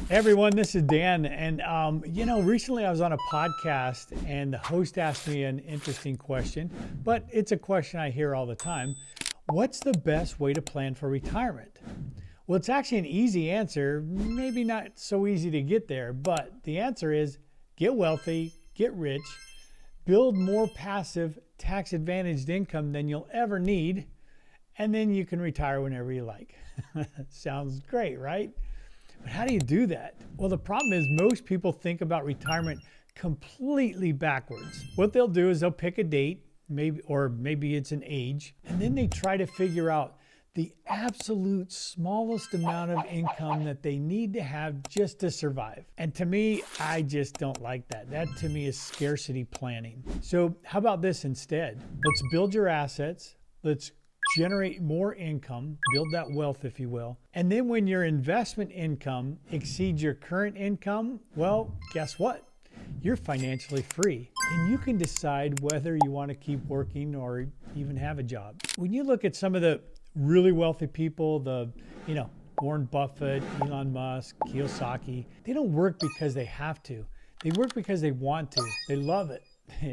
Hey everyone, this is Dan. And, recently I was on a podcast and the host asked me an interesting question, but it's a question I hear all the time. What's the best way to plan for retirement? Well, it's actually an easy answer, maybe not so easy to get there, but the answer is get wealthy, get rich, build more passive tax advantaged income than you'll ever need, and then you can retire whenever you like. Sounds great, right? But how do you do that? Well, the problem is most people think about retirement completely backwards. What they'll do is they'll pick a date, maybe it's an age, and then they try to figure out the absolute smallest amount of income that they need to have just to survive. And to me, I just don't like that. That to me is scarcity planning. So how about this instead? Let's build your assets. Let's generate more income, build that wealth, if you will. And then when your investment income exceeds your current income, well, guess what? You're financially free and you can decide whether you want to keep working or even have a job. When you look at some of the really wealthy people, Warren Buffett, Elon Musk, Kiyosaki, they don't work because they have to. They work because they want to. They love it.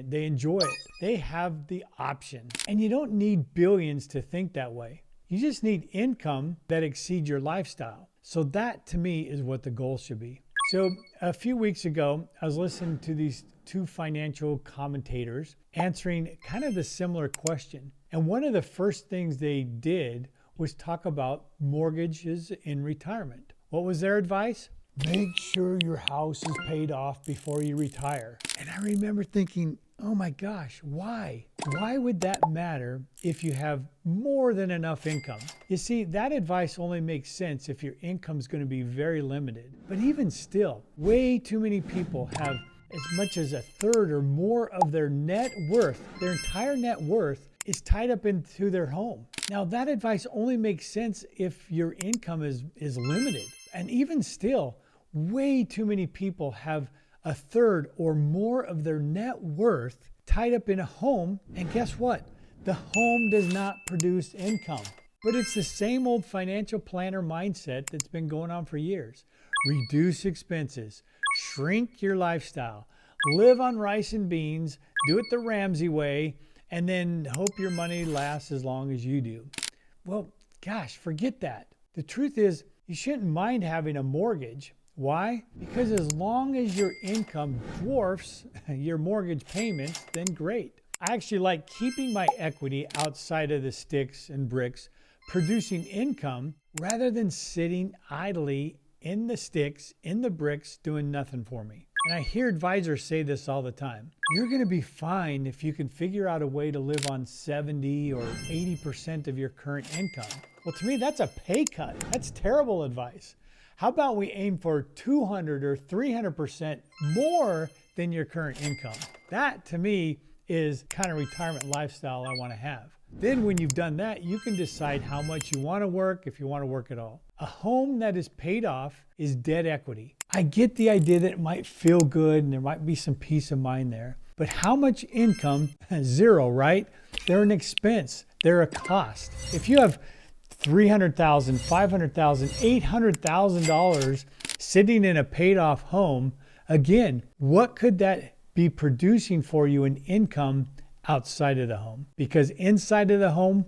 They enjoy it. They have the option. And you don't need billions to think that way. You just need income that exceeds your lifestyle. So that to me is what the goal should be. So a few weeks ago, I was listening to these two financial commentators answering kind of the similar question. And one of the first things they did was talk about mortgages in retirement. What was their advice? Make sure your house is paid off before you retire. And I remember thinking, oh my gosh, why? Why would that matter if you have more than enough income? You see, that advice only makes sense if your income is going to be very limited. But even still, way too many people have as much as a third or more of their net worth, their entire net worth, is tied up into their home. Now, that advice only makes sense if your income is limited. And even still, way too many people have a third or more of their net worth tied up in a home. And guess what? The home does not produce income. But it's the same old financial planner mindset that's been going on for years. Reduce expenses, shrink your lifestyle, live on rice and beans, do it the Ramsey way, and then hope your money lasts as long as you do. Well, gosh, forget that. The truth is, you shouldn't mind having a mortgage. Why? Because as long as your income dwarfs your mortgage payments, then great. I actually like keeping my equity outside of the sticks and bricks, producing income rather than sitting idly in the sticks, in the bricks, doing nothing for me. And I hear advisors say this all the time. You're going to be fine if you can figure out a way to live on 70 or 80% of your current income. Well, to me, that's a pay cut. That's terrible advice. How about we aim for 200 or 300% more than your current income? That, to me, is kind of retirement lifestyle I want to have. Then when you've done that, you can decide how much you want to work, if you want to work at all. A home that is paid off is dead equity. I get the idea that it might feel good and there might be some peace of mind there. But how much income? Zero, right? They're an expense. They're a cost. If you have $300,000, $500,000, $800,000 sitting in a paid off home, again, what could that be producing for you in income outside of the home? Because inside of the home,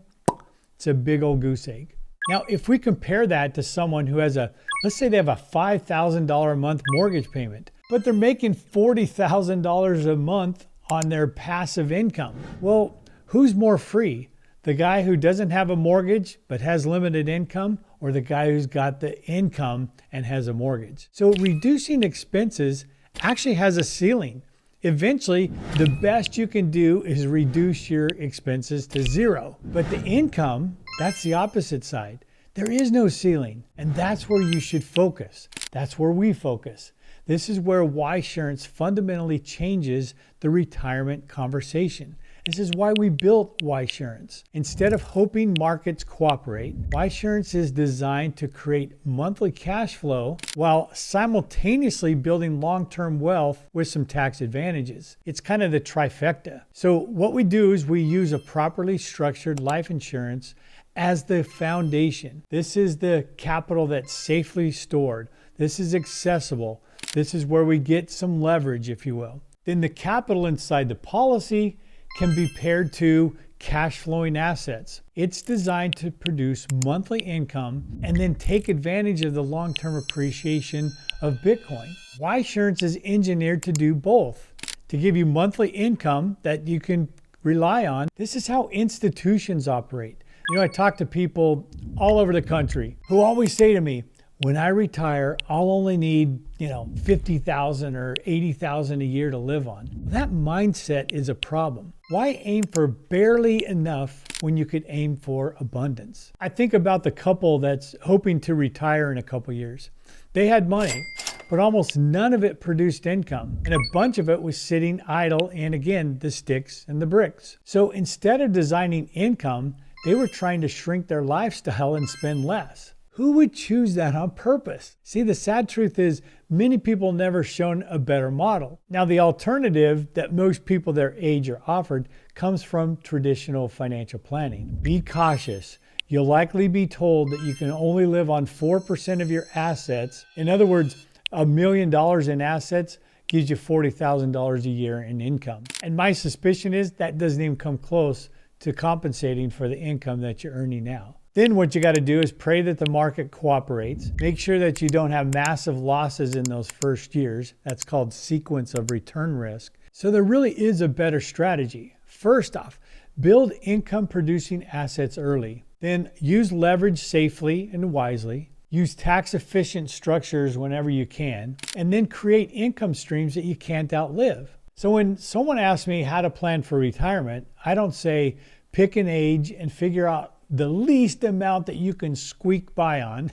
it's a big old goose egg. Now, if we compare that to someone who has let's say they have a $5,000 a month mortgage payment, but they're making $40,000 a month on their passive income. Well, who's more free? The guy who doesn't have a mortgage but has limited income, or the guy who's got the income and has a mortgage? So reducing expenses actually has a ceiling. Eventually, the best you can do is reduce your expenses to zero. But the income, that's the opposite side. There is no ceiling, and that's where you should focus. That's where we focus. This is where Ysurance fundamentally changes the retirement conversation. This is why we built Ysurance. Instead of hoping markets cooperate, Ysurance is designed to create monthly cash flow while simultaneously building long-term wealth with some tax advantages. It's kind of the trifecta. So what we do is we use a properly structured life insurance as the foundation. This is the capital that's safely stored, This is accessible. This is where we get some leverage, if you will. Then the capital inside the policy can be paired to cash flowing assets. It's designed to produce monthly income and then take advantage of the long-term appreciation of Bitcoin. Ysurance is engineered to do both, to give you monthly income that you can rely on. This is how institutions operate. You know, I talk to people all over the country who always say to me, when I retire, I'll only need, $50,000 or $80,000 a year to live on. That mindset is a problem. Why aim for barely enough when you could aim for abundance? I think about the couple that's hoping to retire in a couple years. They had money, but almost none of it produced income. And a bunch of it was sitting idle in, again, the sticks and the bricks. So instead of designing income, they were trying to shrink their lifestyle and spend less. Who would choose that on purpose? See, the sad truth is many people never shown a better model. Now, the alternative that most people their age are offered comes from traditional financial planning. Be cautious. You'll likely be told that you can only live on 4% of your assets. In other words, $1 million in assets gives you $40,000 a year in income. And my suspicion is that doesn't even come close to compensating for the income that you're earning now. Then what you got to do is pray that the market cooperates. Make sure that you don't have massive losses in those first years. That's called sequence of return risk. So there really is a better strategy. First off, build income producing assets early. Then use leverage safely and wisely. Use tax efficient structures whenever you can. And then create income streams that you can't outlive. So when someone asks me how to plan for retirement, I don't say pick an age and figure out the least amount that you can squeak by on.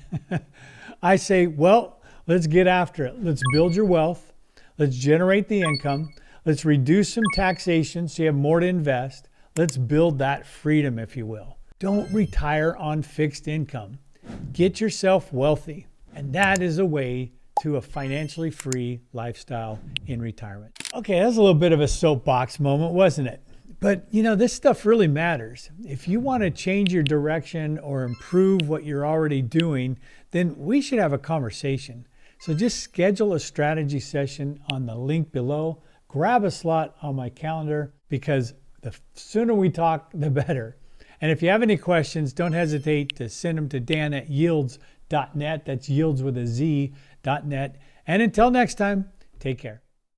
I say, well, let's get after it. Let's build your wealth. Let's generate the income. Let's reduce some taxation so you have more to invest. Let's build that freedom, if you will. Don't retire on fixed income. Get yourself wealthy. And that is a way to a financially free lifestyle in retirement. Okay, that's a little bit of a soapbox moment, wasn't it? But this stuff really matters. If you want to change your direction or improve what you're already doing, then we should have a conversation. So just schedule a strategy session on the link below. Grab a slot on my calendar because the sooner we talk, the better. And if you have any questions, don't hesitate to send them to dan@yields.net. That's yields with a Z.net. And until next time, take care.